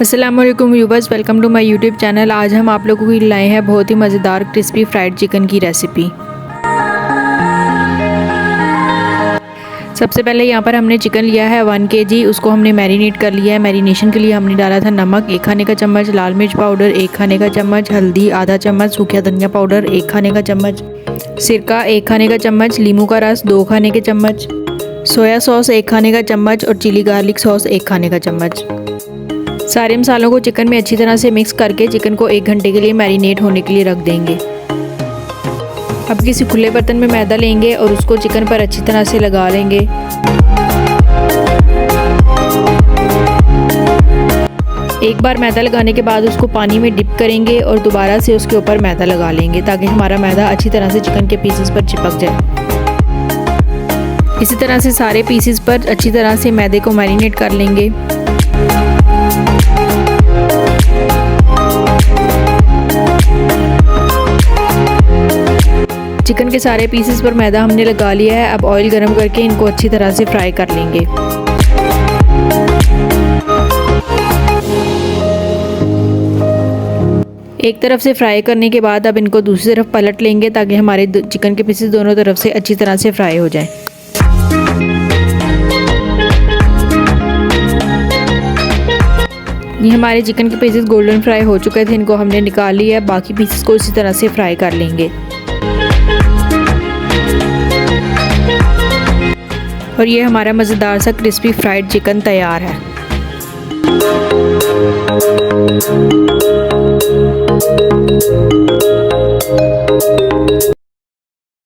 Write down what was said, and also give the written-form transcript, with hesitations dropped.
अस्सलाम वालेकुम viewers, welcome to my YouTube channel. आज हम आप लोगों को लाए हैं बहुत ही मज़ेदार क्रिस्पी फ्राइड चिकन की रेसिपी। सबसे पहले यहाँ पर हमने चिकन लिया है 1 kg। उसको हमने मैरिनेट कर लिया है। मैरिनेशन के लिए हमने डाला था नमक 1 खाने का चम्मच, लाल मिर्च पाउडर 1 खाने का चम्मच, हल्दी आधा चम्मच, सूखा धनिया पाउडर 1 खाने का चम्मच, सिरका 1 खाने का चम्मच, लीमू का रस 2 खाने के चम्मच, सोया सॉस 1 खाने का चम्मच और चिली गार्लिक सॉस 1 खाने का चम्मच। सारे मसालों को चिकन में अच्छी तरह से मिक्स करके चिकन को 1 घंटे के लिए मैरिनेट होने के लिए रख देंगे। अब किसी खुले बर्तन में मैदा लेंगे और उसको चिकन पर अच्छी तरह से लगा लेंगे। एक बार मैदा लगाने के बाद उसको पानी में डिप करेंगे और दोबारा से उसके ऊपर मैदा लगा लेंगे ताकि हमारा मैदा अच्छी तरह से चिकन के पीसेस पर चिपक जाए। इसी तरह से सारे पीसेस पर अच्छी तरह से मैदे को मैरिनेट कर लेंगे। चिकन के सारे पीसेस पर मैदा हमने लगा लिया है। अब ऑयल गरम करके इनको अच्छी तरह से फ्राई कर लेंगे। एक तरफ से फ्राई करने के बाद अब इनको दूसरी तरफ पलट लेंगे ताकि हमारे चिकन के पीसेस दोनों तरफ से अच्छी तरह से फ्राई हो जाएं। ये हमारे चिकन के पीसेस गोल्डन फ्राई हो चुके थे, इनको हमने निकाल लिया है। बाकी पीसेस को इसी तरह से फ्राई कर लेंगे और ये हमारा मज़ेदार सा क्रिस्पी फ्राइड चिकन तैयार है।